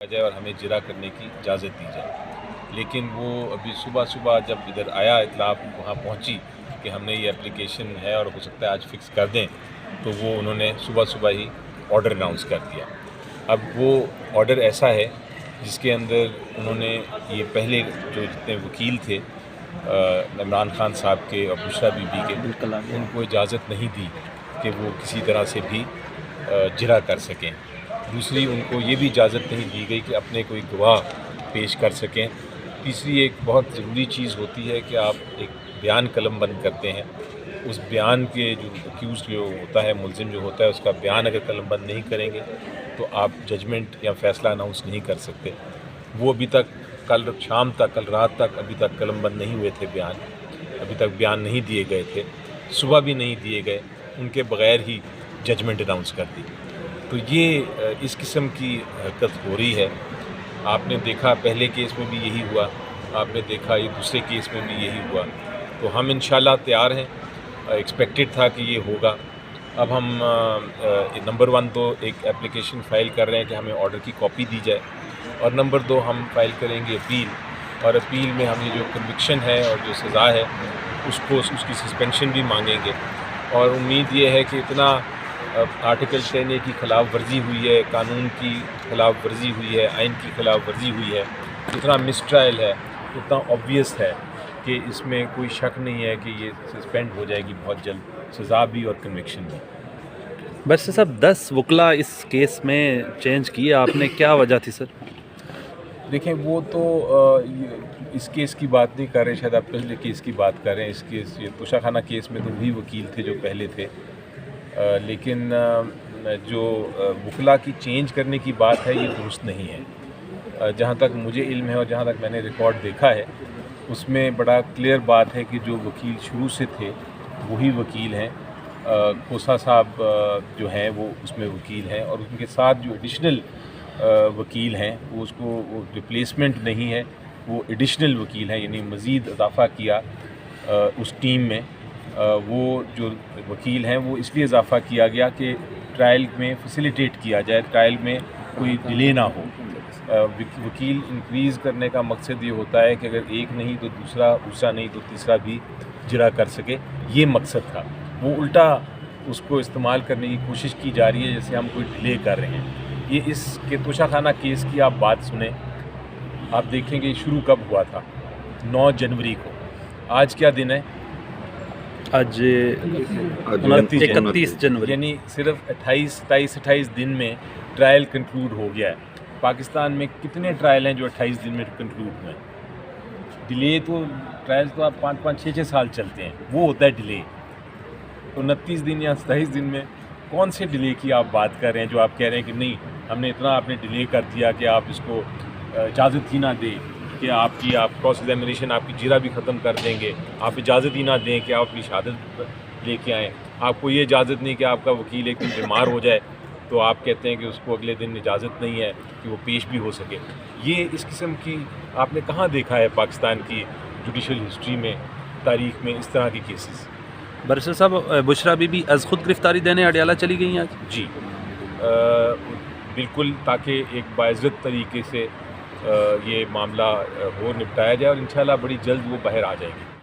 جائے اور ہمیں جرا کرنے کی اجازت دی جائے، لیکن وہ ابھی صبح جب ادھر آیا اطلاع وہاں پہنچی کہ ہم نے یہ اپلیکیشن ہے اور ہو سکتا ہے آج فکس کر دیں، تو وہ انہوں نے صبح ہی آرڈر اناؤنس کر دیا۔ اب وہ آرڈر ایسا ہے جس کے اندر انہوں نے یہ پہلے جو جتنے وکیل تھے عمران خان صاحب کے اور بشریٰ بی بی کے، ان کو اجازت نہیں دی کہ وہ کسی طرح سے بھی جرا کر سکیں۔ دوسری، ان کو یہ بھی اجازت نہیں دی گئی کہ اپنے کوئی گواہ پیش کر سکیں۔ تیسری ایک بہت ضروری چیز ہوتی ہے کہ آپ ایک بیان قلم بند کرتے ہیں، اس بیان کے جو ایکیوز جو ہوتا ہے، ملزم جو ہوتا ہے، اس کا بیان اگر قلم بند نہیں کریں گے تو آپ ججمنٹ یا فیصلہ اناؤنس نہیں کر سکتے۔ وہ ابھی تک کل شام تک، کل رات تک ابھی تک قلم بند نہیں ہوئے تھے بیان، ابھی تک بیان نہیں دیے گئے تھے، صبح بھی نہیں دیے گئے، ان کے بغیر ہی ججمنٹ اناؤنس کر دی۔ تو یہ اس قسم کی حرکت ہو رہی ہے۔ آپ نے دیکھا پہلے کیس میں بھی یہی ہوا، آپ نے دیکھا یہ دوسرے کیس میں بھی یہی ہوا، تو ہم انشاءاللہ تیار ہیں، ایکسپیکٹڈ تھا کہ یہ ہوگا۔ اب ہم نمبر 1 تو ایک اپلیکیشن فائل کر رہے ہیں کہ ہمیں آرڈر کی کاپی دی جائے، اور نمبر 2 ہم فائل کریں گے اپیل، اور اپیل میں ہم یہ جو کنوکشن ہے اور جو سزا ہے اس کی سسپینشن بھی مانگیں گے۔ اور امید یہ ہے کہ اتنا آرٹیکل 10A کی خلاف ورزی ہوئی ہے، قانون کی خلاف ورزی ہوئی ہے، آئین کی خلاف ورزی ہوئی ہے، اتنا مس ٹرائل ہے، اتنا آبویس ہے کہ اس میں کوئی شک نہیں ہے کہ یہ سسپینڈ ہو جائے گی بہت جلد، سزا بھی اور کنوکشن بھی۔ بس صاحب 10 وکلا اس کیس میں چینج کیے آپ نے، کیا وجہ تھی سر؟ دیکھیں وہ تو اس کیس کی بات نہیں کر رہے، شاید آپ پہلے کیس کی بات کر رہے ہیں۔ اس کیس یہ توشہ خانہ کیس میں تو وہی وکیل تھے جو پہلے تھے، لیکن جو وکلا کی چینج کرنے کی بات ہے یہ درست نہیں ہے۔ جہاں تک مجھے علم ہے اور جہاں تک میں نے ریکارڈ دیکھا ہے، اس میں بڑا کلیئر بات ہے کہ جو وکیل شروع سے تھے وہی وکیل ہیں۔ کھوسہ صاحب جو ہیں وہ اس میں وکیل ہیں، اور ان کے ساتھ جو ایڈیشنل وکیل ہیں وہ اس کو ریپلیسمنٹ نہیں ہے، وہ ایڈیشنل وکیل ہیں، یعنی مزید اضافہ کیا اس ٹیم میں۔ وہ جو وکیل ہیں وہ اس لیے اضافہ کیا گیا کہ ٹرائل میں فیسیلیٹیٹ کیا جائے، ٹرائل میں کوئی ڈیلے نہ ہو۔ وکیل انکریز کرنے کا مقصد یہ ہوتا ہے کہ اگر ایک نہیں تو دوسرا نہیں تو تیسرا بھی جرا کر سکے، یہ مقصد تھا۔ وہ الٹا اس کو استعمال کرنے کی کوشش کی جا رہی ہے جیسے ہم کوئی ڈیلے کر رہے ہیں۔ یہ اس کے توشہ خانہ کیس کی آپ بات سنیں، آپ دیکھیں کہ شروع کب ہوا تھا، 9 جنوری کو۔ آج کیا دن ہے؟ آج 31 جنوری، یعنی صرف 27-28 دن میں ٹرائل کنکلوڈ ہو گیا ہے۔ پاکستان میں کتنے ٹرائل ہیں جو 28 دن میں کنکلوڈ ہوئے ہیں؟ ڈیلے تو ٹرائل تو آپ 5-6 سال چلتے ہیں، وہ ہوتا ہے ڈیلے۔ 29 دن یا 27 دن میں کون سے ڈیلے کی آپ بات کر رہے ہیں جو آپ کہہ رہے ہیں کہ نہیں ہم نے اتنا آپ نے ڈیلے کر دیا کہ آپ اس کو اجازت ہی نہ دیں کہ آپ کراس ایگزامینیشن آپ کی جرا بھی ختم کر دیں گے، آپ اجازت ہی نہ دیں کہ آپ اپنی شہادت لے کے آئیں، آپ کو یہ اجازت نہیں کہ آپ کا وکیل ایک دن بیمار ہو جائے تو آپ کہتے ہیں کہ اس کو اگلے دن اجازت نہیں ہے کہ وہ پیش بھی ہو سکے۔ یہ اس قسم کی آپ نے کہاں دیکھا ہے پاکستان کی جوڈیشل ہسٹری میں، تاریخ میں اس طرح کی کیسز؟ برسر صاحب بشریٰ بی بی از خود گرفتاری دینے اڈیالہ چلی گئی ہیں آج؟ جی بالکل، تاکہ ایک باعزت طریقے سے یہ معاملہ نپٹایا جائے، اور انشاءاللہ بڑی جلد وہ باہر آ جائیں گے۔